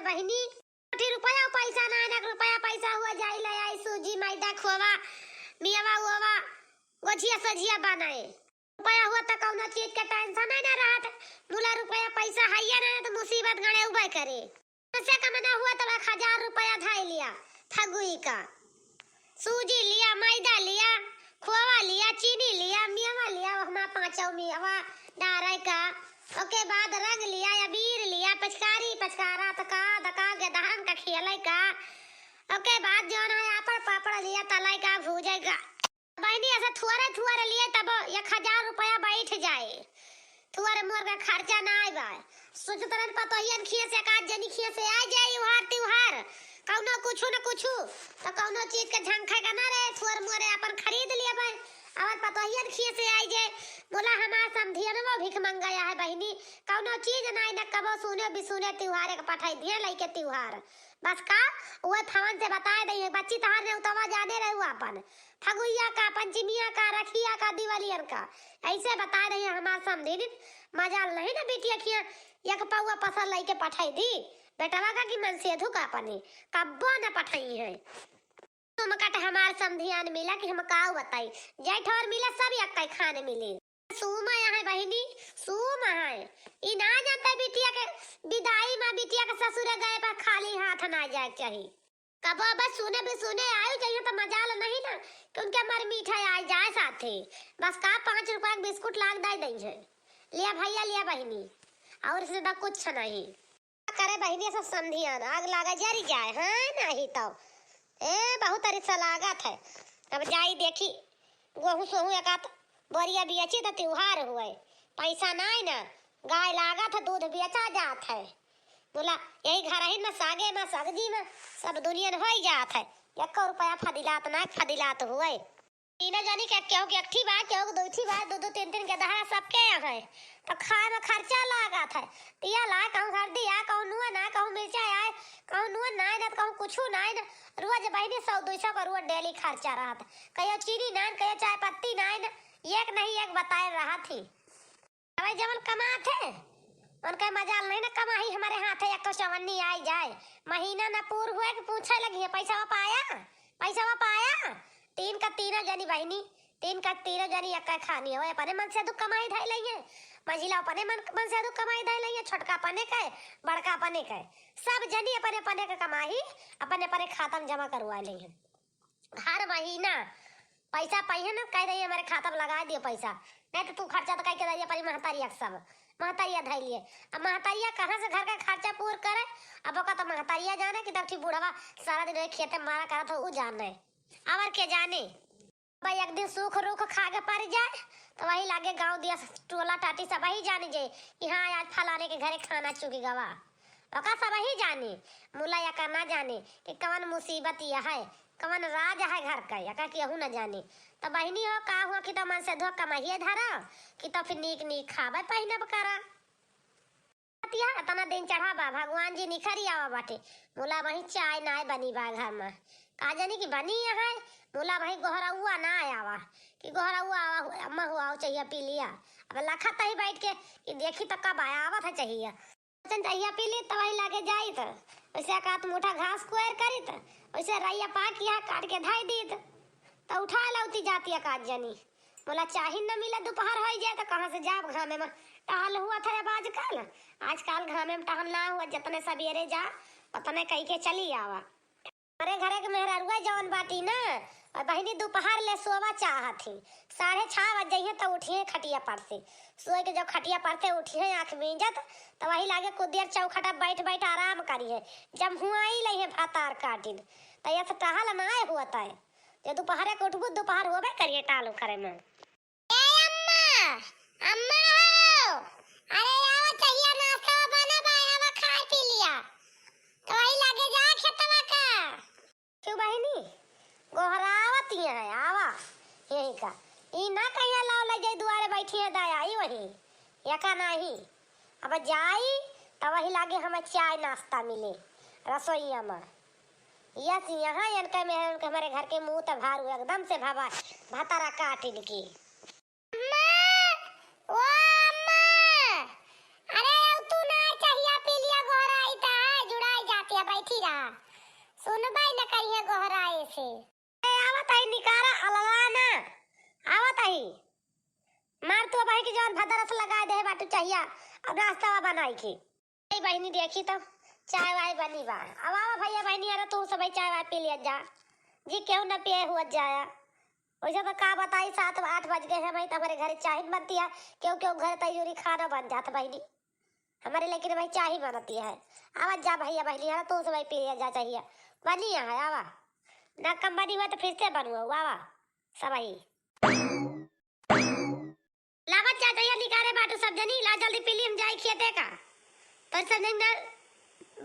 बहिनी रुपया पैसा ना ना रुपया पैसा हुआ जाई ले आई सूजी मैदा खोवा मियावा हुआ गोझिया सजिया बनाए रुपया हुआ तो कौनो चीज के टेंशन ना रहत मुला रुपया पैसा हैया ना तो मुसीबत गणे उबे करे से कमना हुआ तो 1000 रुपया धाई लिया ठगुई का सूजी लिया मैदा लिया खोवा लिया चीनी लिया मियावा लिया हमारा पांचों मियावा डारे का ओके बाद रंग लिया अबीर लिया पचकारी पचकारा तका दका के दहन का खेले का ओके बाद जो ना पापड़ पापड़ लिया तलाई का भूजेगा बहनी ऐसा थुआरे लिए तब 1000 रुपया बैठ जाए थुआरे मोर का खर्चा ना आए बा सोच तरन पतोहियन खिए से का जनी खिए से आ जाए त्योहार कौनो कुछ न कुछ तो कौनो चीज के झंखा का ना रहे थुआर मोरे अपन खरीद लिया भाई और पतोहियन खिए से आई जे बोला हमार समधियन वो भीख मंगाया है बहनी कौनो चीज ना न कबो सुने बिसुने त्योहार के पठाई दिए लई के त्योहार बस का वो फवन से बता दे बच्ची तहार ने उतवा जाने रहे अपन फगुइया का पंचमिया का रखिया का दिवालियन का ऐसे बता रही है हमार समधिन मजाल नहीं ना बेटिया खिया एक पौवा पसल लई के पठाई दी बेटवा का की मन से धुका अपने कब्बो न पठाई है तुम कट हमार समधियान मिला कि हम का बताई जेठ और मिला सब एक खाने मिले सूमा है बहनी सूमा है ई ना जाता बिटिया के विदाई में बिटिया के ससुर गए पर खाली हाथ ना जाए चाहिए कब बस सुने भी सुने आयु चाहिए तो मजाल नहीं ना कि उनके मर मिठाई आ जाए साथे बस का 5 रुपया का बिस्कुट लाग दे दई है लिया भैया लिया बहनी और इससे तो कुछ नहीं करे बहनी सब समधियान आग लागा जरी जाए हां नहीं तो बहुत अरिसा लागत है अब जाई देखी गोहू सोहू एकात बोरिया बेची तो त्योहार हुए पैसा नहीं ना गाय लागत है दूध बेचा जात है बोला यही घर ही में सागे में सब्जी में सब दुनिया हो जात है 1 रुपया फदिलात ना फदिलात हुए तीन जानी के केहू के एकठी बात केहू दो थी बात दो तीन के दहाड़ा सबके है तो खाए में खर्चा लागत है तिया ला कहूं हल्दी आ कहूं नुआ ना कहूं मिर्चा आए कहूं नुआ ना ना कहूं कुछ ना रोज बहनी 100-200 का रोज डेली खर्चा रहत कहियो चीनी ना कहियो चाय पत्ती ना एक नहीं एक बताए रहा थी अब जब कमात है उनका मजाल नहीं ना कमाई हमारे हाथ है 154 आई जाए महीना ना पूर हुए कि पूछे लगी है पैसा पाया 3 का 3 जनी बहनी 3 का 3 जनी एक खानी है अपने मन से दुख कमाई धाई लेंगे महिला अपने मन से दुख कमाई धाई लेंगे छोटका अपने का बड़का अपने का सब जनी अपने का कमाई अपने खाता में जमा करवा लेंगे हर महीना पैसा पाइए ना कह रही है हमारे खाता में लगा दियो पैसा नहीं तो तू खर्चा तो कह के रही है महतारिया सब महतारिया धाई लिए अब महतारिया कहाँ से घर का खर्चा पूर करे अब ओका तो महतारिया जाने कि तब बुढ़वा सारा दिन खेत में मारा करा तो वो जाने और के जाने भाई एक दिन सूख रूख खा के पड़ जाए तो वही लागे गांव दिया टोला टाटी सब वही जाने जाए कि हाँ आज फलाने के घरे खाना चुकी गवा ओका सब वही जाने मुला या करना जाने कि कवन मुसीबत यह है कवन राज है घर का या केहू न जाने तो बहनी हो का हुआ कि तो मन से धो कमाइए धरा कि तो फिर नीक खावे पहनब करा इतना दिन चढ़ाबा भगवान जी निखरी आवा बाटे बोला वही चाय ना बनी बा घर में का जानी कि बनी है बोला भाई गोहरा ना आवा कि गोहरा आवा अम्मा हुआ चाहिए पी लिया अब लखा तही बैठ के कि देखी तो कब आया आवा था चाहिए चाहिए पी ली तो वही लागे जाई तो वैसे का मोटा घास कोयर करी तो वैसे रैया पाक यहाँ काट के धाई दी तो उठा लौती जाती है काज जनी बोला चाही न मिले दोपहर हो जाए तो कहाँ से जाब घामे में टहल हुआ था अब आजकल घामे में टहल ना हुआ जितने सवेरे जा उतने कह के चली आवा अरे घरे के मेहरारुआ जवन बाटी ना और बहनी दोपहर ले सोवा चाहत थी 6:30 बज जाइए तो उठिए खटिया पर से सोए के जब खटिया पर से उठिए आँख मींजत तो वही लागे कुछ देर चौखटा बैठ आराम करिए जब हुआ ही लही भातार काटिन तो ये टहल ना हुआ है ये दोपहर के उठबू दोपहर होबे करिए टालू करे में ए अम्मा हो अरे आओ चाहिए नाश्ता बना बाया खा पी लिया तो वही लागे जा खेतवा का क्यों बहनी गोहरावती है आवा यही का ई ना कहिया लाओ ले जाई दुआरे बैठी है दाया आई वही यका नहीं अब जाई तो वही लागे हमें चाय नाश्ता मिले रसोईया में यस यहाँ इनका में हमारे घर के मुंह तो भार हुआ एकदम से भातारा काट इनकी अरे तू ना चाहिए पी लिया गोहरा इता है जुड़ाई जात सावन भदरस लगा दे बाटू चाहिए अब नाश्ता बनाई की ए बहनी देखी तो चाय वाय बनी बा अब आवा भैया बहनी अरे तू सब चाय वाय पी लिया जा जी क्यों न पिए हुआ जाया वैसे तो का बताई 7-8 बज गए हैं भाई तुम्हारे घर चाय बनती है क्यों क्यों घर तैयारी खाना बन जाता बहनी हमारे लेकिन भाई चाय ही बनती है आवाज जा भैया बहनी अरे तू सब पी लिया जा चाहिए बनी है आवा ना कम बनी हुआ तो फिर से बनवा आवा सब ही लावत जा चाहिए निकाले बाटू सब जनी ला जल्दी पी ली हम जाए खेते का पर सब दिन ना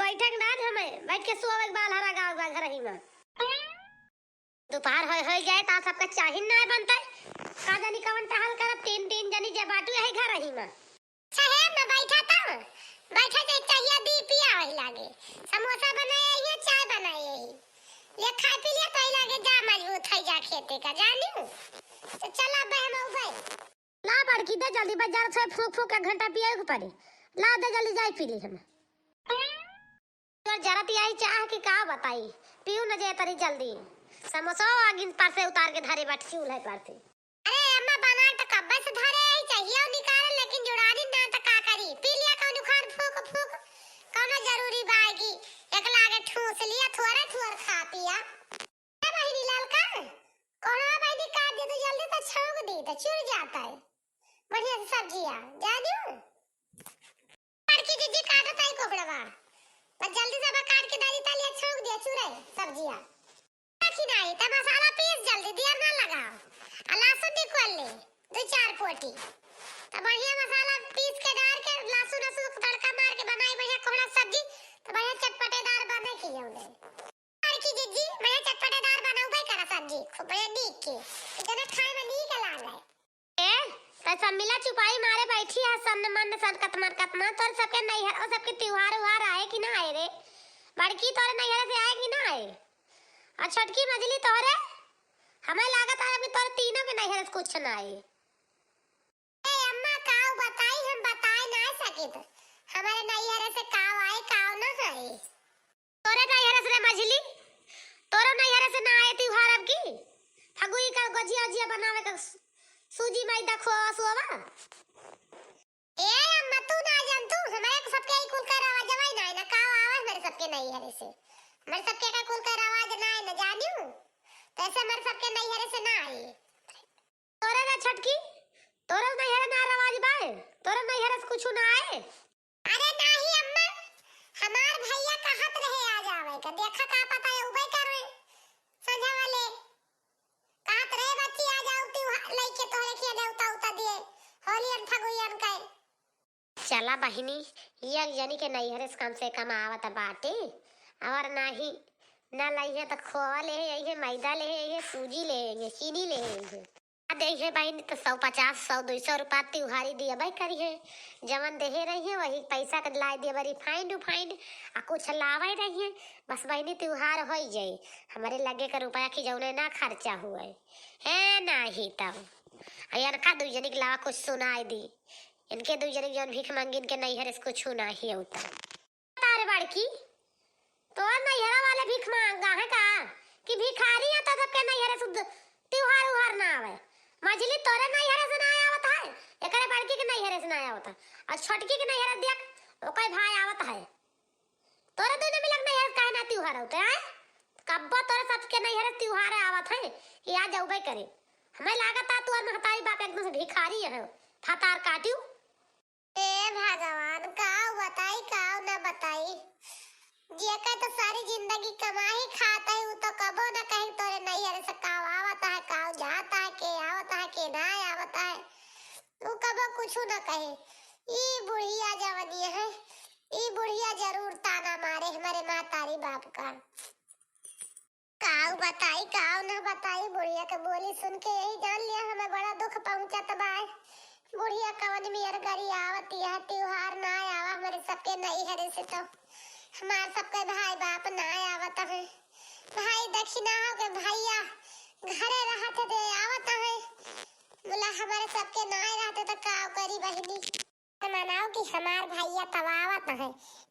बैठक ना हमें बैठ के सोवे के बाल हरा गाँव घर ही में दोपहर हो जाए ता सबका चाही ना बनता का जानी कवन टहल कर तीन जनी जे बाटू है घर ही में चाहे मैं बैठा था बैठा जे चाहिए दी पिया वही लागे समोसा बनाए है चाय बनाए है ये खा पी लिया कहीं लागे जा मजबूत है जा खेते का जानी तो चला बहम भाई ला बड़की दे जल्दी बाजार से फूक फूक एक घंटा पिए के पड़ी ला दे जल्दी जाई पी ली हम तो जरा पियाई चाह की का बताई पीऊ न जे तरी जल्दी समोसा आगिन पास से उतार के धारे बाट चूल्हे पर से अरे अम्मा बना तो कब्बे से धारे आई चाहिए और निकाल लेकिन जुड़ानी ना तो का करी पी लिया कौन खान फूक फूक कौन जरूरी बागी एक लागे ठूस लिया थोड़ा थोड़ा खा पिया ए बहिनी लाल का कोना बहिनी काट दे तो जल्दी तो छौंक दी तो चुर जाता है बढ़िया से सब्जियां जानियो लड़की जीजी काटता है कोबड़वा बस जल्दी से काट के दाली ताली छौंक दिया चुरे सब्जियां नहीं तो मसाला पीस जल्दी देर ना लगाओ लहसुन निकाल ले 2-4 पोटी तो बढ़िया मसाला पीस के डाल के लहसुन को तड़का मार के बनाई बढ़िया कोहड़ा सब्जी तो बढ़िया चटपटेदार बने की होले लड़की जीजी मैं चटपटेदार बनाऊ भाई करा सब्जी खूब बढ़िया नीक के इतना खाए में नीक लागे ए तो सब मिला चुपाई मारे बैठी है सन मन सन कतमन तोर सबके नहीं है और सबके त्योहार आए कि ना आए रे बड़की तोरे नहीं से आए कि ना आए और छोटकी मजली तोरे हमें लागत है अभी तोरे तीनों के नहीं है कुछ ना आई ए अम्मा काऊ बताई हम बताए ना सके तो हमारे नहीं है से काऊ आए काऊ ना आए तोरे नहीं है से मजली तोरे नहीं है से ना आए त्योहार अब की फगुई का गजिया बनावे का सूजी मैदा खोवा सोवा ए अम्मा तू ना जान तू हमारे सबके ही कुल कर आवाज जवाई ना काऊ आवाज मेरे सबके नहीं है से मेरे सबके का कुल कर आवाज ना है न जानियो तो ऐसे मेरे सबके नहीं हरे से ना आई तोरे ना छटकी तोरे नहीं हरे ना आवाज बाए तोरे नहीं हरे से कुछ ना आए अरे नहीं अम्मा हमार भैया कहत रहे आ जावे का देखा का पता है उबई कर रहे संझा वाले कहत रहे बच्ची आ जाओ तू लेके तोरे के देवता उता दिए होलियन फगुयन के चला बहिनी ये जनी के नहीं हरे से कम से कम आवत बाटे और नहीं ना लइहे तो खोवा ले है मैदा ले है सूजी ले है चीनी ले है देखिए भाई तो 150-100-200 रुपया त्योहारी दिया भाई करिए जवन देहे रही है वही पैसा के ला दिए रिफाइंड उफाइंड आ कुछ लावे रही है बस बहनी त्योहार हो जाए हमारे लगे का रुपया की जौने ना खर्चा हुआ है नहीं तब इनका 2 जनी के लावा कुछ सुनाई दी इनके 2 जनी जौन भीख मांगिन के नहीं हरे कुछ ना ही होता तारे बड़की तो नैहरा वाले भीख मांगा है का कि भिखारी है तो सबके नैहरे शुद्ध त्योहार उहार ना आवे मजली तोरे नैहरे से ना आवत है एकरे बड़की के नैहरे से ना आवत है और छोटकी के नैहरे देख ओकर भाई आवत है तोरे दोनों मिलक नैहरे काहे ना त्योहार होते हैं कब तोरे सबके नैहरे त्योहार आवत है कि आ जाऊबे करे हमें लागत है तू और महतारी बाप एकदम से भिखारी है फतार काटियो ए भगवान का बताई का ना बताई जेका तो सारी जिंदगी कमाई खाता है वो तो कबो ना कहीं तोरे नहीं हरे से काव आवता है काव जाता है के आवता है के ना आवता है वो कबो कुछ ना कहे ई बुढ़िया जवनी है ई बुढ़िया जरूर ताना मारे हमारे मातारी बाप का काव बताई काव ना बताई बुढ़िया के बोली सुन के यही जान लिया हमें बड़ा दुख पहुंचा तबाय बुढ़िया कवन मियर गरी आवती है त्योहार ना आवा हमारे सबके नहीं हरे से तो हमार सबके भाई बाप ना आवत है भाई दक्षिणा हो के भैया घरे रहते थे आवत है बोला हमारे सबके ना रहते तो का करी बहिनी मनाओ कि हमार भैया तब आवत है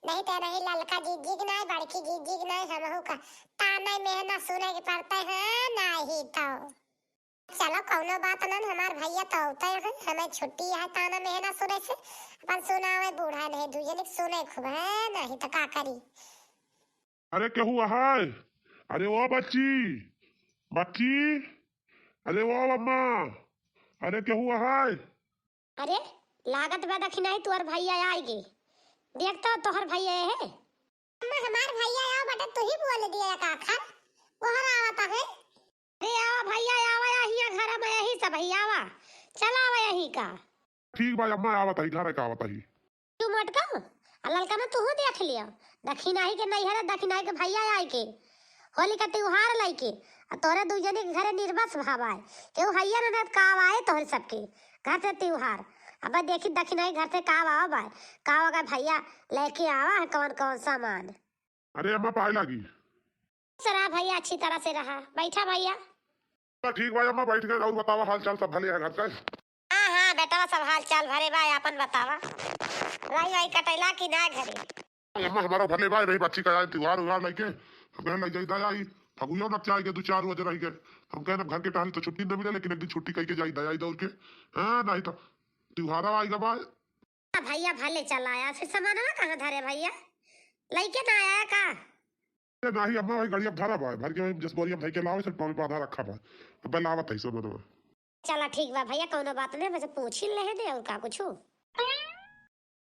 नहीं तो नहीं ललका जीजिक नहीं बड़की जीजिक नहीं हमहू का ताना मेहना सुने के पड़ता है नहीं तो चलो कौनो बात ना, हमार भैया तो होता है, हमें छुट्टी है ताना मेहना सुने से अपन सुना है बूढ़ा नहीं दुजनिक सुने खूब है नहीं तो का करी। अरे क्या हुआ है? अरे वो बच्ची, बच्ची, अरे वो अम्मा, अरे क्या हुआ है? अरे लागत बा दखी नहीं तुअर भैया आएगी, देख तो तोहर भैया है। अम्मा हमार भैया आओ बेटा, तू ही बोल दिया का खर वो हर आवता है। अरे आओ भैया आवा यही घर में यही सब भैया आवा चला आवा यही का। ठीक भाई अम्मा आवत है, घर का आवत है। तू मटका ललका ना तू देख लिया, दखी नहीं के नहीं है दखी नहीं के भैया आए के होली का त्योहार लाई के तोरे दू जने के घरे निर्बस भाव आए केहू हैया न का आए तोहरे सबके घर से त्योहार। अब देखी दखी नहीं घर से का आवा बाय का होगा भैया लेके आवा है कौन कौन सामान। अरे अम्मा पाए लगी। सरा भैया अच्छी तरह से रहा, बैठा भैया। ठीक भाई अम्मा बैठ गए, और बतावा हाल चाल सब भले है घर का? हाँ हाँ बेटा सब हाल चाल भरे भाई अपन बतावा, लाई वाई कटैला की ना घरे? अम्मा हमारा भले भाई रही बच्ची का त्योहार उहार लेके हमें लग जाई दया फगुयो न चाहे के 2-4 बजे रह गए हम कहना घर के टहल तो छुट्टी न मिले, लेकिन एक दिन छुट्टी कह के जाई दया दौड़ के। हाँ नहीं तो त्योहार आएगा भाई। भैया भले चला आया, फिर सामान ना कहाँ धरे भैया लेके ना आया का? नहीं अम्मा भाई गाड़ी अब धरा भाई भर के जिस बोरी हम के लावे से टोल पे आधा रखा भाई तो पहले आवत है सब ना। चला ठीक बा भैया कोनो बात नहीं, वैसे पूछ ही ले दे और का कुछ।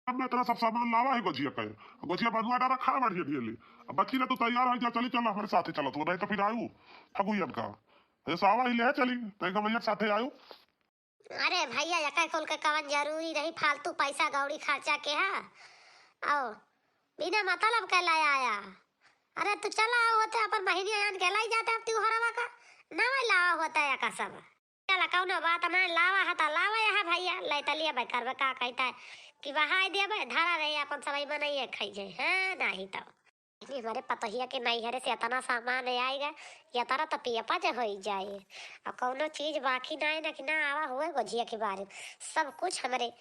अब मैं तेरा सब सामान लावा है गोजिया का, गोजिया बनवा डाला खा बढ़िया दिए अब बच्ची ने तो तैयार है जा चली चल हमारे साथ चलो तो नहीं तो फिर आयु फगुयन का ऐसा आवा ही ले चली नहीं तो भैया साथे आयु। अरे भैया यका खोल के कवन जरूरी रही फालतू पैसा गौड़ी खर्चा के है आओ बिना मतलब के लाया आया। अरे तू चला होते अपन महीने आन के लाई जाता अब त्योहारवा का ना लावा होता है का सब। चला कौनो बात ना लावा हता लावा है भैया ले तलिया भाई करबे का कहता है कि बहाई देबे धारा रही अपन सबाई बनाइए खाई जाए है नहीं तो इतनी हमारे पतहिया के नहीं हरे से इतना सामान आएगा या तारा तो पियपा जे हो जाए और कौनो चीज बाकी ना है ना कि ना आवा हुए गोजिया के बारे सब कुछ हमारे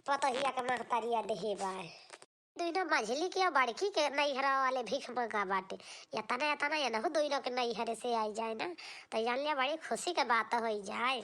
पतहिया के महतारिया देहे बाय दोनों मझली के बड़की के नैहरा वाले भीख मंगा बाटे या तना या ना हो दोनों के नैहरे से आई जाए ना तो जान लिया बड़ी खुशी के बात हो जाए।